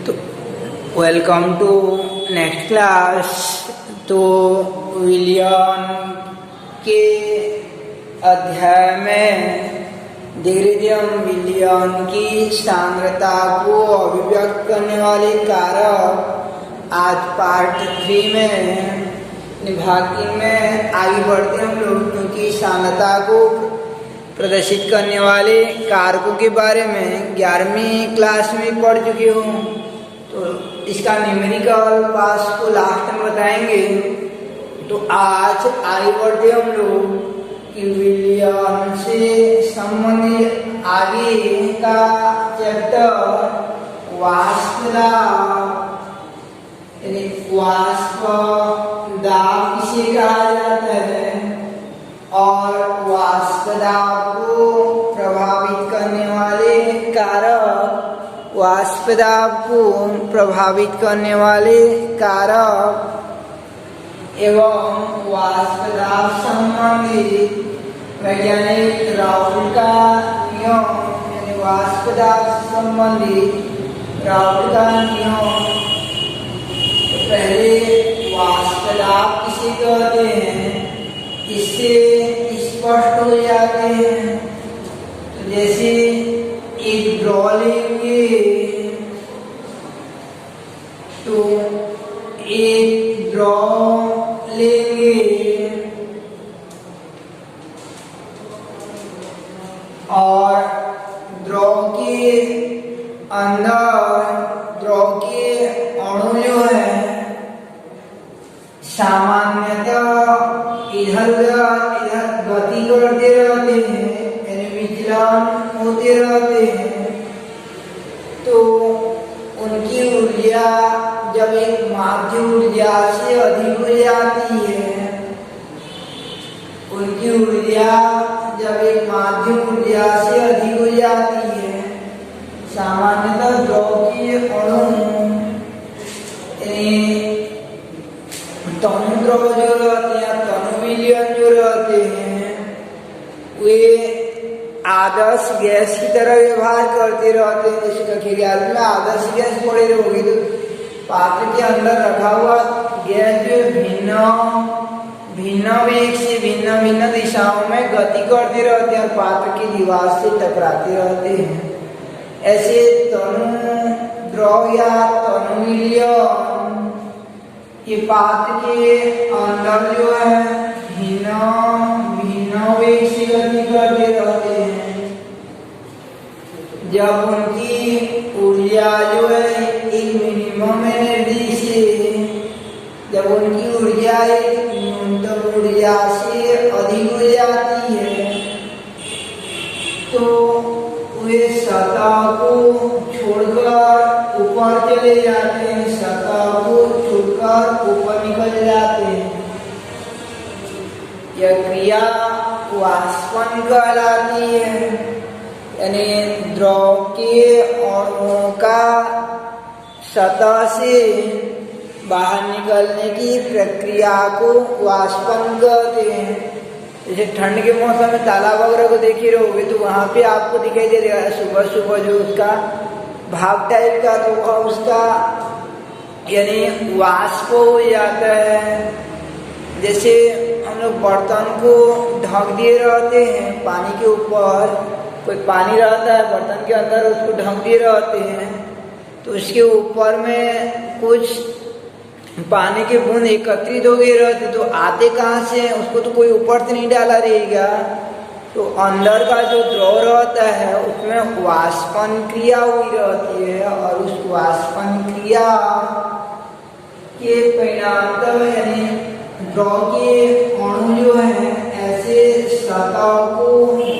तो welcome to next class. तो विलियन के अध्याय में डिग्रीडियम विलियन की सांद्रता को अभिव्यक्त करने वाले कारक आज पार्ट 3 में भाग 3 में आगे बढ़ते हम लोग, क्योंकि सांद्रता को प्रदर्शित करने वाले कारकों के बारे में 11वीं क्लास में पढ़ चुके हूँ। तो इसका न्यूमेरिकल पास को लास्ट में बताएंगे। तो आज आगे बढ़ते हम लोग कि विलियन से संबंधित आगे का चैप्टर वाष्प दाब किसे कहा जाता है और वाष्प दाब को प्रभावित करने वाले कारक, वाष्प दाब को प्रभावित करने वाले कारक एवं वाष्प दाब संबंधित वैज्ञानिक राउल का नियम, यानी वाष्प दाब संबंधित राउल का नियम। तो पहले वाष्प दाब किसे कहते हैं इससे स्पष्ट हो जाते हैं। तो जैसे एक ड्रॉ लेंगे तो एक ड्रॉ लेंगे और ड्रॉ के अंदर ड्रॉ के अणु जो है सामान्यतः इधर इधर गति करते रहते हैं, यानी विचलन होते रहते हैं। तो उनकी ऊर्जा जब एक माध्य ऊर्जा से अधिक हो जाती है, उनकी ऊर्जा जब एक माध्य ऊर्जा से अधिक हो जाती है, सामान्यतः ड्रॉ के अणु तनु द्रव जो रहते हैं, तनु विलियन जो रहते हैं, वे आदर्श गैस की तरह व्यवहार करते रहते हैं। जैसे कक्षा 11 में आदर्श गैस पड़े रहोगे तो पात्र के अंदर रखा हुआ गैस जो भिन्न वेग से भिन्न दिशाओं में गति करते रहते हैं और पात्र की दीवार से टकराते रहते हैं। ऐसे तनु द्रव या तनु विलियन ये पात्र के अंदर जो है भिन्न वेग से गति करते रहते हैं। जब उनकी ऊर्जा जो है एक मिनिमम एनर्जी से, जब उनकी ऊर्जा एक न्यूनतम ऊर्जा से अधिक हो जाती है तो वे सतह को छोड़कर ऊपर चले जाते हैं, सतह को छोड़कर ऊपर निकल जाते हैं। यह क्रिया वाष्पन कहलाती है, यानी द्रव के अणुओं का सतह से बाहर निकलने की प्रक्रिया को वाष्पन कहते हैं। जैसे ठंड के मौसम में तालाब वगैरह को देखे रहोगे तो वहां पे आपको दिखाई दे रहा है सुबह सुबह जो उसका भाप टाइप का, तो वह उसका यानी वाष्प हो जाता है। जैसे हम लोग बर्तन को ढक दिए रहते हैं पानी के ऊपर, कोई पानी रहता है बर्तन के अंदर, उसको ढक दिए रहते हैं तो उसके ऊपर में कुछ पानी के बूंद एकत्रित हो गए रहते, तो आते कहाँ से, उसको तो कोई ऊपर से नहीं डाला रहेगा। तो अंदर का जो द्रव रहता है उसमें वाष्पन क्रिया हुई रहती है और उस वाष्पन क्रिया के परिणामतः यानी द्रव के अणु जो है ऐसे सतह को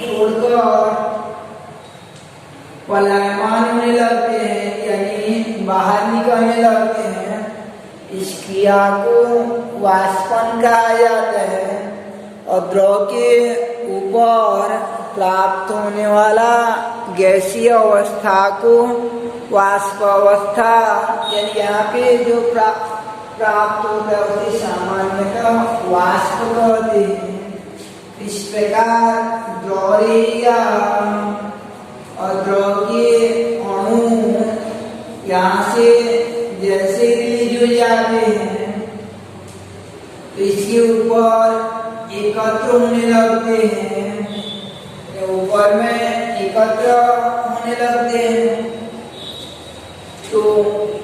छोड़कर पलायमान होने लगते हैं, यानी बाहर निकलने लगते हैं। इस क्रिया को वाष्पन कहा जाता है और द्रव के ऊपर प्राप्त होने वाला गैसीय अवस्था को वाष्प अवस्था, यानी यहाँ पे जो प्राप्त होता है उसे सामान्यतः वाष्प कहते हैं। इस प्रकार द्रव, और द्रव के अणु यहाँ से जैसे रिलीज हो जाते हैं तो इसके ऊपर एकत्र होने लगते हैं, ऊपर में एकत्र होने लगते हैं। तो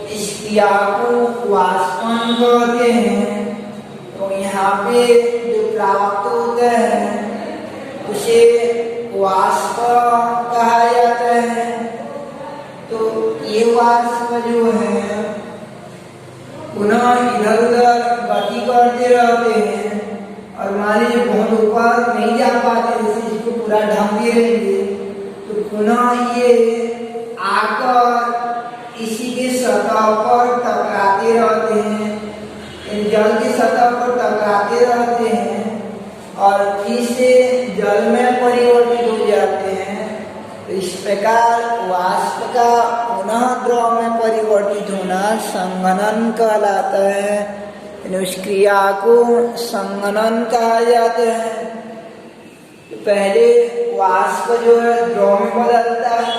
इस क्रिया को वाष्पन कहते हैं। तो यहाँ पे जो प्राप्त होता है उसे वाष्प कहा जाता है। तो ये वाष्प जो है पुनः इधर उधर गति करते रहते हैं और मान लीजिए बहुत ऊपर नहीं जा पाते, जैसे इसको पूरा ढांके रहेंगे तो पुनः ये आकर इसी के सतह पर टकराते रहते हैं, जल की सतह पर टकराते रहते हैं और फिर से जल में परिवर्तित हो जाते हैं। तो इस प्रकार वाष्प का पुनः द्रव में परिवर्तित होना संघनन कहलाता है। उस क्रिया को संघनन कहा जाता है। तो पहले वाष्प जो है द्रव में बदलता है,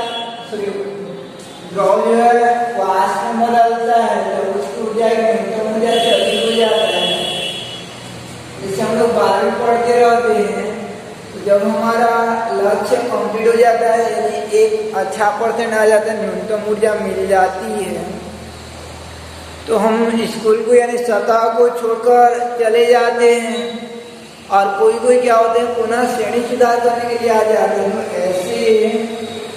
द्रव जो है वाष्प में बदलता है, जब उसकी ऊर्जा अधिक हो जाता है। जैसे हम लोग 12वीं पढ़ते रहते हैं तो जब हमारा लक्ष्य कंप्लीट हो जाता है, यदि एक अच्छा परसेंट आ जाता है, न्यूनतम ऊर्जा मिल जाती है, तो हम स्कूल को यानी सतह को छोड़कर चले जाते हैं और कोई क्या होते हैं पुनः श्रेणी सुधार करने के लिए आ जाते हैं। तो ऐसे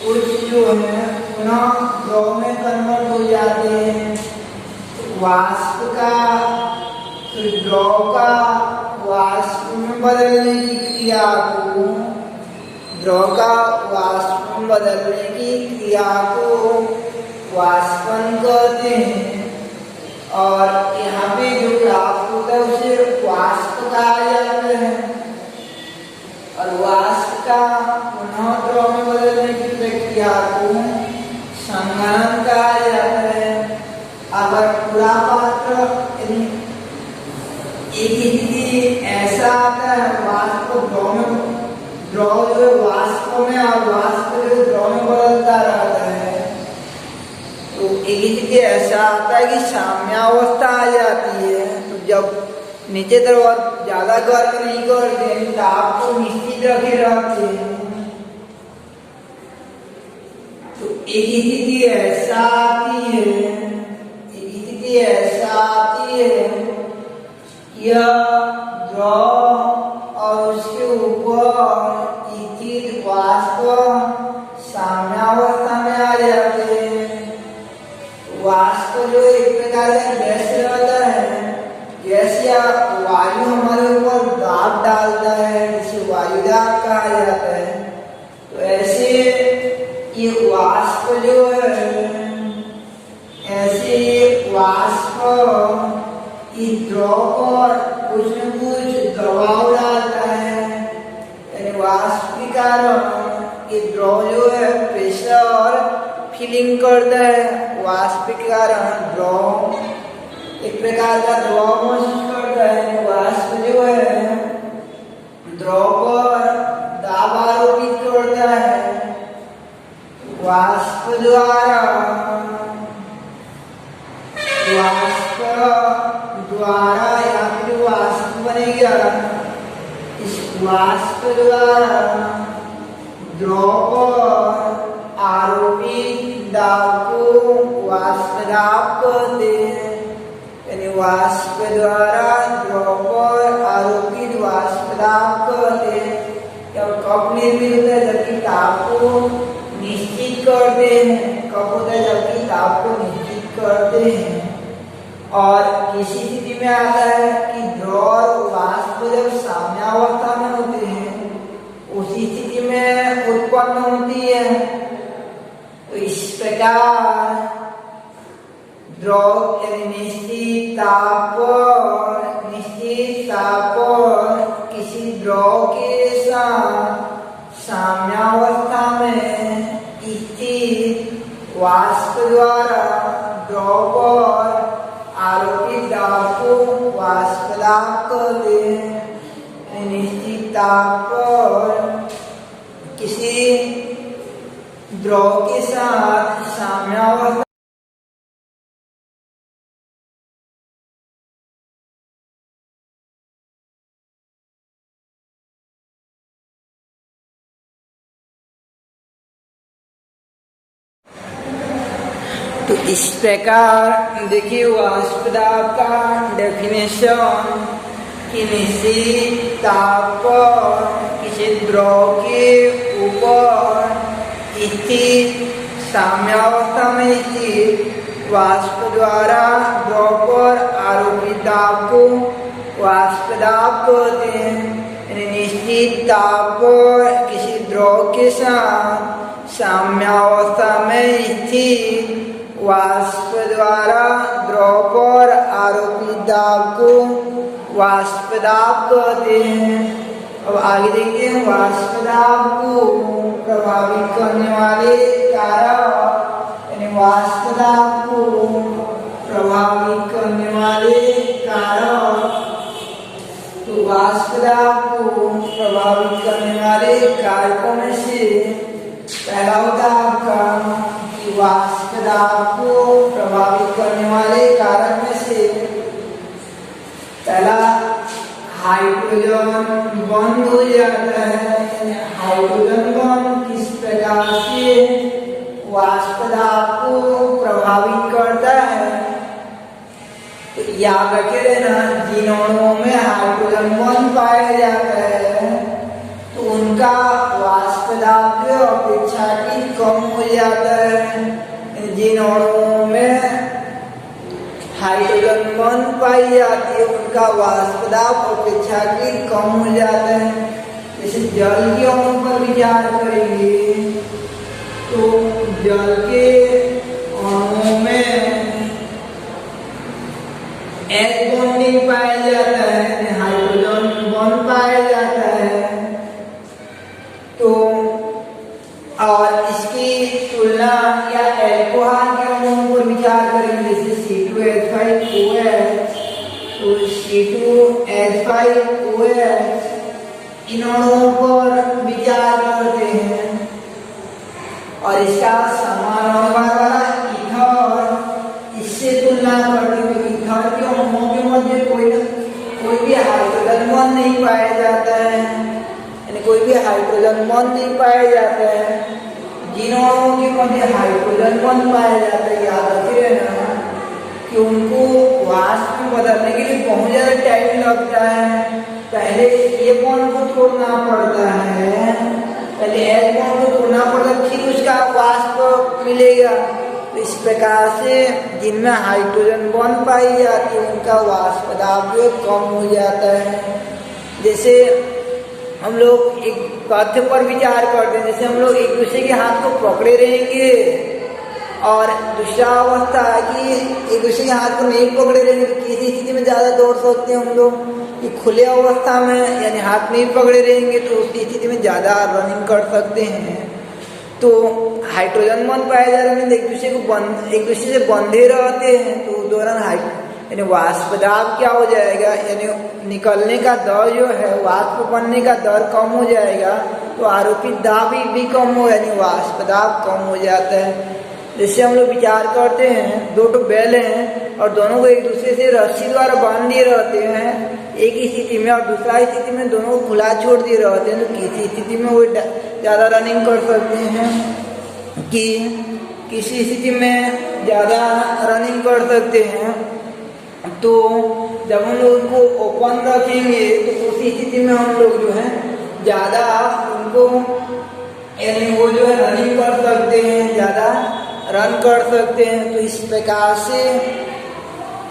कुछ जो है पुनः द्रव में कन्वर्ट हो जाते हैं। वाष्प का द्रव का वाष्प में बदलने की क्रिया को, द्रव का वाष्प में बदलने की क्रिया को वाष्पन कहते हैं। और यहाँ पे जो प्राप्त होता है उसे वाष्प कहा जाता है। और वाष्प का पुनः द्रव में बदलने की प्रक्रिया को संघनन कहा जाता है। अगर पूरा पात्र एक स्थिति ऐसा आता है वाष्प द्रव में, द्रव जो वाष्प में और वाष्प जो द्रव में बदलता रहता है, तो एक स्थिति ऐसा आता है कि साम्यावस्था आ जाती है। तो जब नीचे तरफ ज्यादा गर्म नहीं करते ताप को निश्चित रखे रहते हैं, तो एक स्थिति ऐसा आती है, एक स्थिति ऐसा आती है यह द्रव और उसके ऊपर स्थित वाष्प साम्यावस्था में आ जाते हैं। वाष्प जो एक प्रकार का गैस रहता है, गैस या वायु हमारे ऊपर दाब डालता है, जिसे वायुदाब कहा जाता है। तो ऐसे ये वाष्प जो है, ऐसे ये वाष्प इस द्रव पर कुछ न कुछ दबाव डालता है, यानी वाष्प के कारण ये द्रव जो है प्रेशर फीलिंग करता है। वाष्प के कारण द्रव एक प्रकार का दबाव महसूस करता है। वाष्प जो है द्रव पर दाब आरोपित करता है। वाष्प द्वारा या फिर वाष्प बनेगा, इस वाष्प द्वारा द्रव पर आरोपित दाब को वाष्प दाब कहते हैं। यानी वाष्प द्वारा द्रव पर आरोपित वाष्प दाब कहते हैं। जब कप निर्मित होता है जबकि ताप को निश्चित करते हैं, कप होता है जबकि ताप को निश्चित करते हैं। और किसी स्थिति में आता है कि द्रव और वाष्प जब साम्यावस्था में होते हैं, उसी स्थिति में उत्पन्न होती है। तो इस प्रकार द्रव यानी निश्चित ताप पर किसी द्रव के साथ साम्यावस्था में स्थित वाष्प द्वारा द्रव पर आरोपित दाब को वाष्प दाब कहते हैं। निश्चित ताप पर किसी द्रव के साथ साम्यावस्था तो इस प्रकार देखिए वाष्प दाब का डेफिनेशन कि निश्चित ताप पर किसी द्रव के ऊपर स्थित साम्यावस्था में स्थित वाष्प द्वारा द्रव पर आरोपित दाब को वाष्प दाब कहते हैं। यानी निश्चित ताप पर किसी द्रव के साथ साम्यावस्था में स्थित वाष्प द्वारा द्रव पर आरोपित दाब को वाष्प दाब कहते हैं। अब आगे देखते हैं वाष्प दाब को प्रभावित करने वाले कारक, यानी वाष्प दाब को प्रभावित करने वाले कारक। तो वाष्प दाब को प्रभावित करने वाले कारकों में से पहला होता है आपका वाष्प दाब को प्रभावित करने वाले कारक में से पहला हाइड्रोजन बंध हो जाता है। हाइड्रोजन बंध किस प्रकार से वाष्प दाब को प्रभावित करता है, तो याद रखे रहना जिन अणुओं में हाइड्रोजन बंध पाया जाता है तो उनका वाष्प दाब जो अपेक्षाकृत कम हो जाता है। जिन अणुओं में हाइड्रोजन बंध पाई जाती है उनका वाष्प दाब अपेक्षाकृत कम हो जाता है। जैसे जल के अणु पर विचार करेंगे तो जल के अणुओं में H बॉन्डिंग पाया जाता है, हाइड्रोजन बंध पाया जाता है। तो और इसकी तुलना या एल्कोहल के अणुओं पर विचार करेंगे जैसे C2H5OH, तो C2H5OH इन अणुओं पर विचार करते हैं। और इसका समान अणु वाला ईथर इससे तुलना करते हैं क्योंकि ईथर के अणुओं के मध्य कोई भी हाइड्रोजन बंध नहीं पाया जाता है, यानी कोई भी हाइड्रोजन बंध नहीं पाया जाता है। जिन अणुओं के मध्य हाइड्रोजन बंध पाया जाता है याद रखे रहना कि उनको वाष्प में बदलने के लिए बहुत ज़्यादा टाइम लगता है। पहले ये बॉन्ड को तोड़ना पड़ता है, पहले एच बॉन्ड को तोड़ना पड़ता है फिर उसका वाष्प मिलेगा। तो इस प्रकार से जिनमें हाइड्रोजन बॉन्ड पाई जाती है उनका वाष्प दाब जो कम हो जाता है। जैसे हम लोग एक तथ्य पर विचार करते हैं, जैसे हम लोग एक दूसरे के हाथ को पकड़े रहेंगे और दूसरा अवस्था है कि एक दूसरे के हाथ को नहीं पकड़े रहेंगे तो किसी स्थिति में ज़्यादा दौड़ सकते हैं हम लोग कि खुले अवस्था में यानी हाथ नहीं पकड़े रहेंगे तो उस स्थिति में ज़्यादा रनिंग कर सकते हैं। तो हाइड्रोजन बंध पाए जा रहे हैं एक दूसरे से बंधे रहते हैं तो उस दौरान यानी वाष्प दाब क्या हो जाएगा, यानी निकलने का दर जो है वाष्प बनने का दर कम हो जाएगा तो आरोपित दाब भी कम हो यानी वाष्प दाब कम हो जाता है। जैसे हम लोग विचार करते हैं दो बैल हैं और दोनों को एक दूसरे से रस्सी द्वारा बांध दिए रहते हैं एक ही स्थिति में और दूसरा स्थिति में दोनों को खुला छोड़ दिए रहते हैं तो किसी स्थिति में वो ज़्यादा रनिंग कर सकते हैं कि किसी स्थिति में ज़्यादा रनिंग कर सकते हैं। तो जब हम लोग उनको ओपन रखेंगे तो उसी स्थिति में हम लोग जो है ज़्यादा उनको यानी वो जो है रनिंग कर सकते हैं, ज़्यादा रन कर सकते हैं। तो इस प्रकार से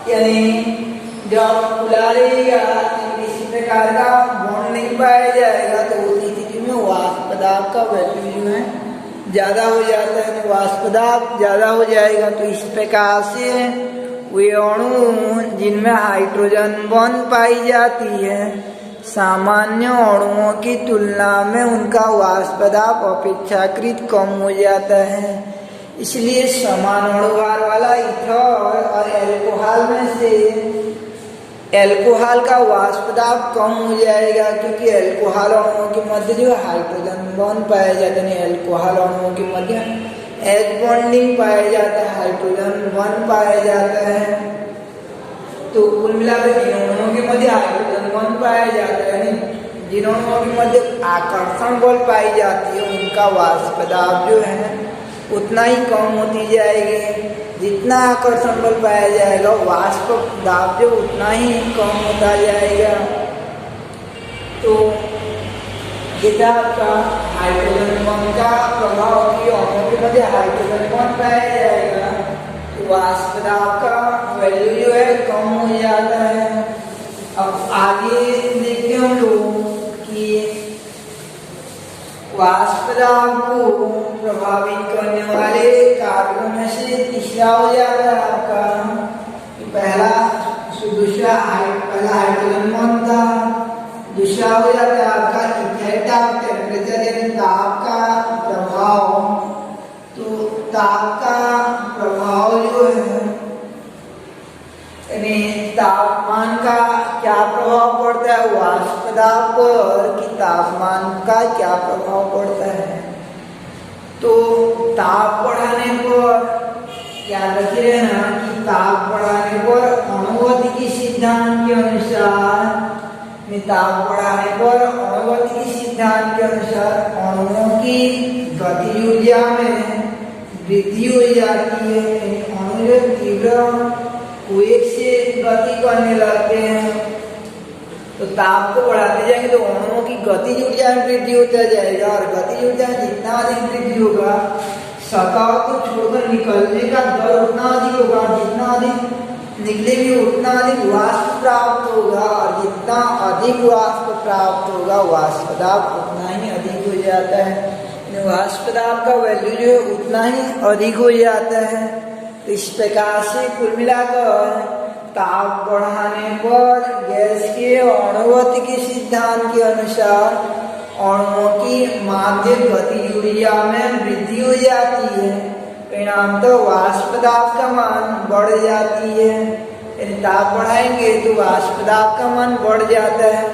यानी जब खुला रहेगा किसी प्रकार का बॉन्ड नहीं पाया जाएगा तो उस स्थिति में वाष्प दाब का वैल्यू जो है ज़्यादा हो जाता है, वाष्प दाब ज़्यादा हो जाएगा। तो इस प्रकार से वे अणु जिनमें हाइड्रोजन बॉन्ड पाई जाती है सामान्य अणुओं की तुलना में उनका वाष्प दाब अपेक्षाकृत कम हो जाता है। इसलिए समान अणुभार वाला ईथर और एल्कोहल में से एल्कोहल का वाष्प दाब कम हो जाएगा क्योंकि एल्कोहल अणुओं के मध्य जो हाइड्रोजन बॉन्ड पाया जाता है, एल्कोहल अणुओं के मध्य एच बॉन्डिंग पाया जाता है, हाइड्रोजन बॉन्ड पाया जाता है। तो कुल मिलाकर जिन अणुओं के मध्य हाइड्रोजन बॉन्ड पाया जाता है जिन अणुओं के मध्य आकर्षण बल पाई जाती है उनका वाष्प दाब जो है उतना ही कम होती जाएगी। जितना आकर्षण बल पाया जाएगा वाष्प दाब जो उतना ही कम होता जाएगा। तो जितना आपका हाइड्रोजन बॉन्ड का प्रभाव की अणुओं के मध्य हाइड्रोजन बॉन्ड पाया जाएगा तो वाष्प दाब का वैल्यू जो है कम हो जाता है। अब आगे देखते हम लोग कि वाष्प दाब को प्रभावित करने वाले कारकों में से तीसरा हो जाता है आपका पहला हाइड्रोजन बॉन्ड था, दूसरा हो जाता है आपका इफेक्ट ऑफ टेम्परेचर यानी ताप का प्रभाव। तो ताप का प्रभाव जो है यानी तापमान का क्या प्रभाव पड़ता है वाष्प दाब पर कि तापमान का क्या प्रभाव पड़ता है। तो ताप बढ़ाने पर याद रखिए रहना कि ताप बढ़ाने पर अणुगतिकी सिद्धांत के अनुसार ताप बढ़ाने पर अणुगतिकी सिद्धांत के अनुसार अणुओं की गतिज ऊर्जा में वृद्धि हो जाती है। अणु जो तीव्र वेग से गति करने लगते हैं तो ताप को बढ़ाते जाएंगे तो अणुओं की गतिज ऊर्जा में वृद्धि होता जाएगा और गतिज ऊर्जा जितना अधिक वृद्धि होगा सतह को छोड़कर निकलने का दर उतना अधिक होगा, जितना अधिक निकलेगी उतना अधिक वाष्प प्राप्त होगा और जितना अधिक वाष्प प्राप्त होगा वाष्प दाब उतना ही अधिक हो जाता है। वाष्प दाब का वैल्यू जो है उतना ही अधिक हो जाता है। तो इस प्रकार से कुल मिलाकर ताप बढ़ाने पर गैस के अणुगतिकी सिद्धांत के अनुसार अणुओं की माध्य गतिज ऊर्जा में वृद्धि हो जाती है, परिणाम तो वाष्प दाब का मान बढ़ जाती है। यदि ताप बढ़ाएंगे तो वाष्प दाब का मान बढ़ जाता है।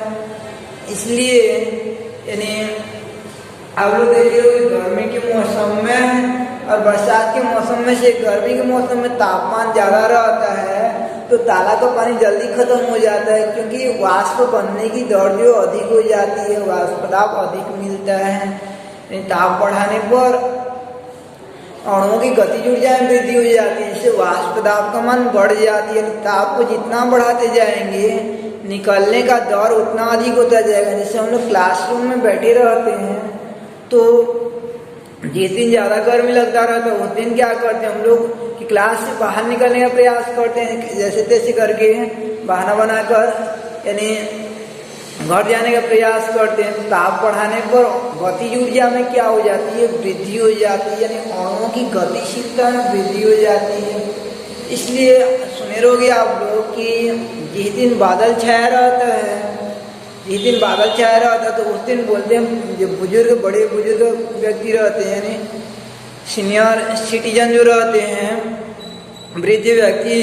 इसलिए यानी आप लोग देखिए गर्मी के मौसम में और बरसात के मौसम में से गर्मी के मौसम में तापमान ज़्यादा रहता है तो तालाब का पानी जल्दी खत्म हो जाता है क्योंकि वाष्प बनने की दर जो अधिक हो जाती है, वाष्प दाब अधिक मिलता है। ताप बढ़ाने पर अणुओं की गतिज ऊर्जा में वृद्धि हो जाती है, जिससे वाष्प दाब का मान बढ़ जाती है। ताप को जितना बढ़ाते जाएंगे निकलने का दर उतना अधिक होता जाएगा। जैसे हम लोग क्लासरूम में बैठे रहते हैं तो जिस दिन ज़्यादा गर्मी लगता रहता है उस दिन क्या करते हैं हम लोग कि क्लास से बाहर निकलने का प्रयास करते हैं, जैसे तैसे करके बहाना बनाकर यानी घर जाने का प्रयास करते हैं। ताप बढ़ाने पर गतिज ऊर्जा में क्या हो जाती है वृद्धि हो जाती है, यानी अणुओं की गतिशीलता में वृद्धि हो जाती है। इसलिए सुने रहोगे आप लोग कि जिस दिन बादल छाया रहता है तो उस दिन बोलते हैं जो बुजुर्ग बड़े बुजुर्ग व्यक्ति रहते हैं यानी सीनियर सिटीजन जो रहते हैं वृद्ध व्यक्ति,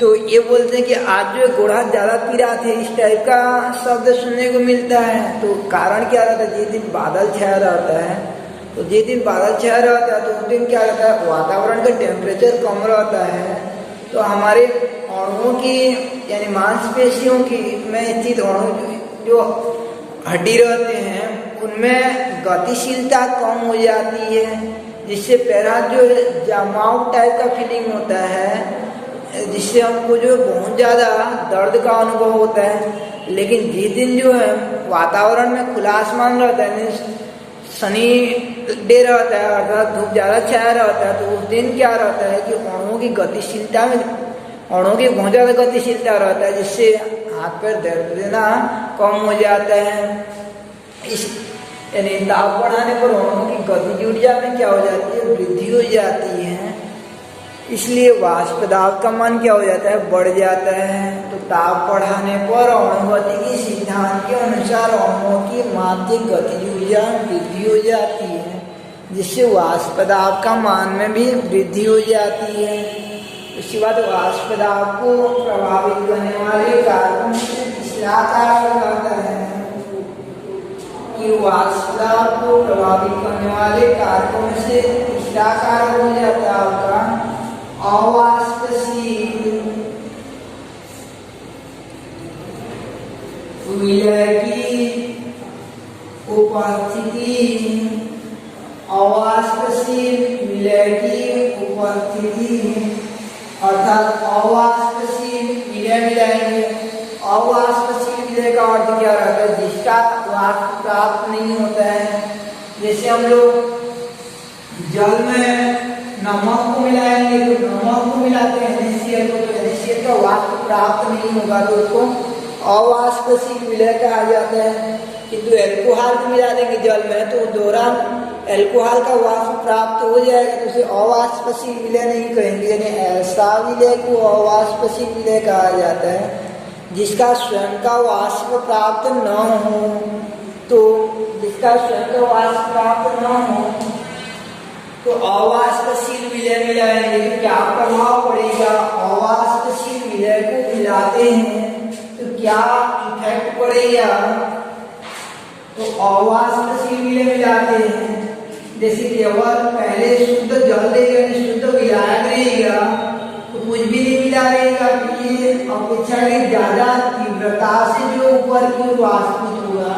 तो ये बोलते हैं कि आज जो घोड़ा ज़्यादा पीरा थे, इस टाइप का शब्द सुनने को मिलता है। तो कारण क्या रहता है, जिस दिन बादल छाया रहता है तो जिस दिन बादल छाया रहता है तो उस दिन क्या रहता है वातावरण का टेम्परेचर कम रहता है, तो हमारे अणुओं की यानी मांसपेशियों की में स्थित अणु जो हड्डी रहते हैं उनमें गतिशीलता कम हो जाती है, जिससे पैर हाथ जो जमाव टाइप का फीलिंग होता है, जिससे हमको जो बहुत ज़्यादा दर्द का अनुभव होता है। लेकिन जिस दिन जो है वातावरण में खुला आसमान रहता है, सनी डे रहता है अर्थात धूप ज़्यादा छाया रहता है, तो उस दिन क्या रहता है कि अणुओं की गतिशीलता में अणुओं की बहुत ज़्यादा गतिशीलता रहता है, जिससे हाथ पैर दर्द देना कम हो जाता है। इस यानी ताप बढ़ाने पर अणुओं की गतिज ऊर्जा में क्या हो जाती है वृद्धि हो जाती है। इसलिए वाष्प दाब का मान क्या हो जाता है बढ़ जाता है। तो ताप बढ़ाने पर अणुगतिकी सिद्धांत के अनुसार अणुओं की माध्य गतिज ऊर्जा वृद्धि हो जाती है, जिससे वाष्प दाब का मान में भी वृद्धि हो जाती है। उसके बाद वाष्प दाब को प्रभावित करने वाले कारकों से तीसरा कारक आता है कि वाष्प दाब को प्रभावित करने वाले कारकों में से तीसरा कारक हो जाता है आपका अवाष्पशील विलय की उपस्थिति। अवाष्पशील विलय की उपस्थिति अर्थात अवाष्पशील विलय मिलाएंगे। अवाष्पशील विलय का अर्थ क्या रहता है? जिसका वाष्प प्राप्त नहीं होता है। जैसे हम लोग जल में नमक को मिलाएंगे, तो नमक को मिलाते हैं NaCl को, तो NaCl का वाष्प प्राप्त नहीं होगा तो उसको अवाष्पशील विलय कहा जाता है। किंतु एल्कोहल को मिला देंगे जल में तो दौरान एल्कोहल का वाष्प प्राप्त हो जाएगा, तो उसे अवाष्पशील विलय नहीं कहेंगे। यानी ऐसा विलय को अवाष्पशील विलय कहा जाता है जिसका स्वयं का वाष्प प्राप्त न हो। तो जिसका स्वयं का वाष्प प्राप्त न हो तो अवाष्पशील विलय मिलाएंगे तो क्या प्रभाव पड़ेगा? अवाष्पशील विलय को मिलाते हैं तो क्या इफेक्ट पड़ेगा? तो अवाष्पशील विलय मिलाते हैं, जैसे केवल पहले शुद्ध जल देगा, शुद्ध विलायक रहेगा तो कुछ भी नहीं मिला रहेगा, ये अपेक्षाकृत ज्यादा तीव्रता से जो ऊपर की वाष्पित होगा,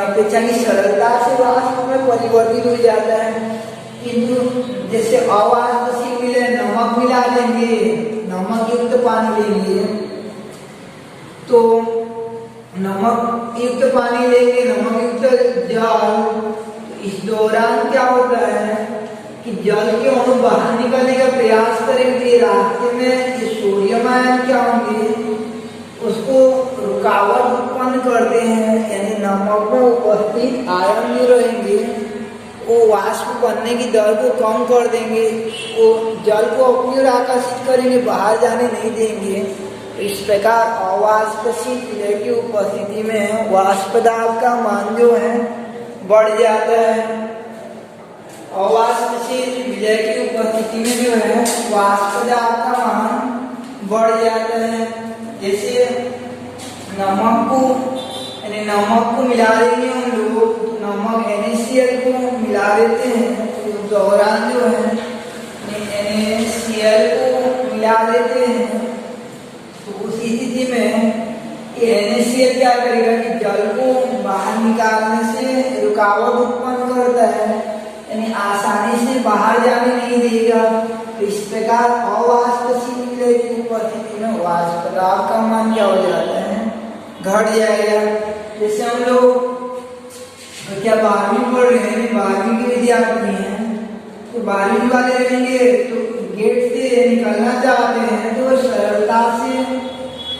अपेक्षाकृत सरलता से वाष्प में परिवर्तित हो जाता है। किंतु जैसे अवाष्पशील विलय नमक मिला देंगे, नमक युक्त पानी लेंगे तो नमक युक्त पानी लेंगे, नमक युक्त जल, इस दौरान क्या होता है कि जल के अणु बाहर निकलने का प्रयास करेंगे, रास्ते में जो सोडियम आयन क्या होंगे उसको रुकावट उत्पन्न करते हैं। यानी नमक में उपस्थित आयन जो रहेंगे वो वाष्प बनने की दर को कम कर देंगे, वो जल को अपनी ओर आकर्षित करेंगे, बाहर जाने नहीं देंगे। इस प्रकार अवाष्पशील विलय की उपस्थिति में वाष्प दाब का मान जो है बढ़ जाता है। अवाष्पशील विलय की उपस्थिति में जो है वाष्प दाब का मान बढ़ जाता है। जैसे नमक को मिला देंगे हम लोग, तो नमक NaCl को मिला देते हैं तो दौरान जो है NaCl को मिला देते हैं तो उसी स्थिति में NaCl क्या करेगा कि जल को बाहर निकालने से रुकावट उत्पन्न करता है, यानी आसानी से बाहर जाने नहीं देगा। तो इस प्रकार अवाष्पशील विलय की उपस्थिति में वाष्प दाब का मान क्या हो जाता है? घट जाएगा। जैसे हम लोग क्या 12वीं पढ़ रहे हैं, 12वीं के विद्यार्थी हैं, तो 12वीं वाले रहेंगे तो गेट से निकलना चाहते हैं तो सरलता से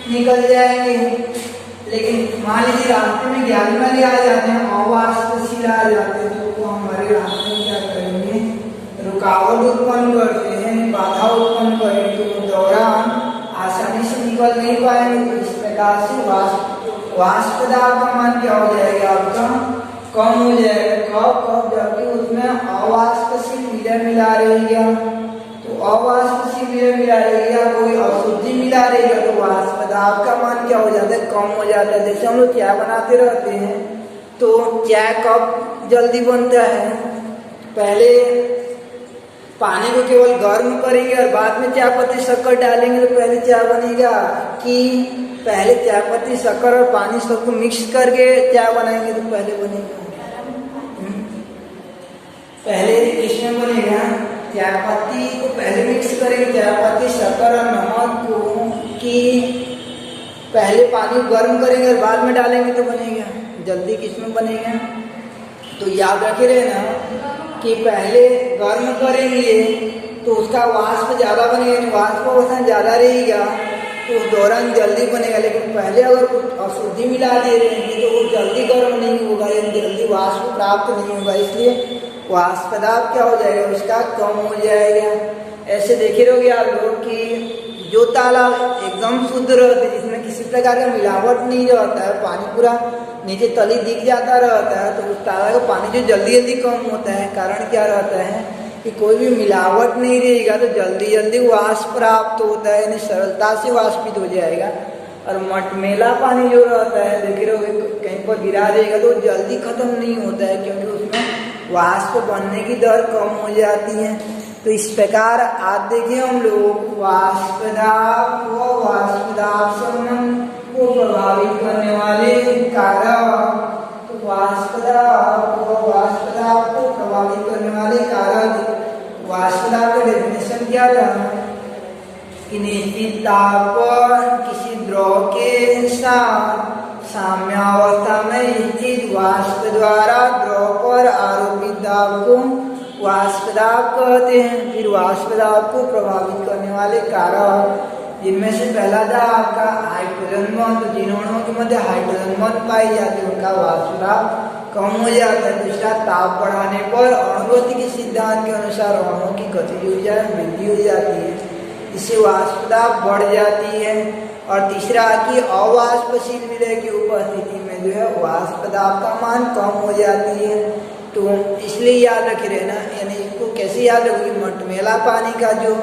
निकल जाएंगे। लेकिन मान लीजिए रास्ते में 11वीं वाले आ जाते हैं, अवाष्पशील आ जाते हैं, तो वो हमारे रास्ते में क्या करेंगे? रुकावट उत्पन्न करते हैं, बाधा उत्पन्न करेंगे, तो दौरान आसानी से निकल नहीं पाएंगे। तो इस प्रकार से वाष्प दाब का मान क्या हो जाएगा? आपका कम हो जाएगा। कब जबकि उसमें अवाष्पशील विलय मिला रहेगा, तो अवाष्पशील विलय मिला रहेगा, कोई अशुद्धि मिला रहेगा तो वाष्प दाब का मान क्या हो जाता है? कम हो जाता है। जैसे हम लोग चाय बनाते रहते हैं तो चाय कब जल्दी बनता है? पहले पानी को केवल गर्म करेंगे और बाद में चाय पत्ती शक्कर डालेंगे तो पहले चाय बनेगा, कि पहले चाय पत्ती शक्कर और पानी सबको मिक्स करके चाय बनाएंगे तो पहले बनेगा? पहले किसमें बनेगा? चाय पत्ती को पहले मिक्स करेंगे, चाय पत्ती शक्कर और नमक को, कि पहले पानी गर्म करेंगे और बाद में डालेंगे तो बनेगा? जल्दी किसमें बनेगा? तो याद रखे रहे ना कि पहले गर्म करेंगे तो उसका वाष्प ज्यादा बनेगा, वाष्प अवस्था ज्यादा रहेगा तो उस दौरान जल्दी बनेगा। लेकिन पहले अगर कुछ अशुद्धि मिला दे रहेंगे तो वो जल्दी गर्म नहीं होगा, यानी जल्दी वाष्प प्राप्त नहीं होगा, इसलिए वाष्प दाब क्या हो जाएगा? उसका कम हो जाएगा। ऐसे देखे रहोगे आप लोग कि जो तालाब एकदम शुद्ध रहते हैं, जिसमें किसी प्रकार का मिलावट नहीं रहता है, पानी पूरा नीचे तली दिख जाता रहता है, तो उस तालाब का पानी जो जल्दी जल्दी कम होता है, कारण क्या रहता है कि कोई भी मिलावट नहीं रहेगा तो जल्दी जल्दी वाष्प प्राप्त होता है, यानी सरलता से वाष्पित हो जाएगा। और मटमेला पानी जो रहता है, देखे रहोगे कहीं पर गिरा देगा तो जल्दी खत्म नहीं होता है, क्योंकि उसमें वाष्प बनने की दर कम हो जाती है। तो इस प्रकार आज देखिए हम लोग वाष्प दाब व वाष्प दाब संबंध को प्रभावित करने वाले कारक, तो वाष्प दाब व वाष्प दाब को प्रभावित करने वाले कारक। वाष्प दाब का डेफिनेशन क्या था? कि निश्चित ताप पर किसी द्रव के साथ साम्यावस्था में स्थित वाष्प द्वारा द्रव पर आरोपित दाब को वाष्प दाब कहते हैं। फिर वाष्प दाब को प्रभावित करने वाले कारक, जिनमें से पहला था आपका हाइड्रोजन बॉन्ड। तो जिन अणुओं के मध्य हाइड्रोजन बॉन्ड पाई जाती है उनका वाष्प दाब कम हो जाता है। दूसरा, ताप बढ़ाने पर अणुगति के सिद्धांत के अनुसार अणुओं की गतिज ऊर्जा में वृद्धि हो जाती है, इससे वाष्प दाब बढ़ जाती है। और तीसरा कि अवाष्पशील विलय की उपस्थिति में जो है वाष्प दाब का मान कम हो जाती है। तो इसलिए याद रखे रहना, यानी इसको कैसे याद रखोगे, मटमैला पानी का जो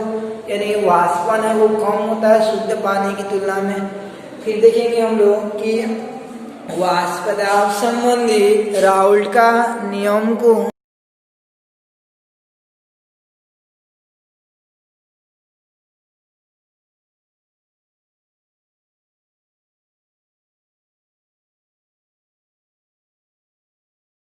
यानी वाष्पन है वो कम होता है शुद्ध पानी की तुलना में। फिर देखेंगे हम लोग कि वाष्प दाब संबंधी राउल्ट का नियम को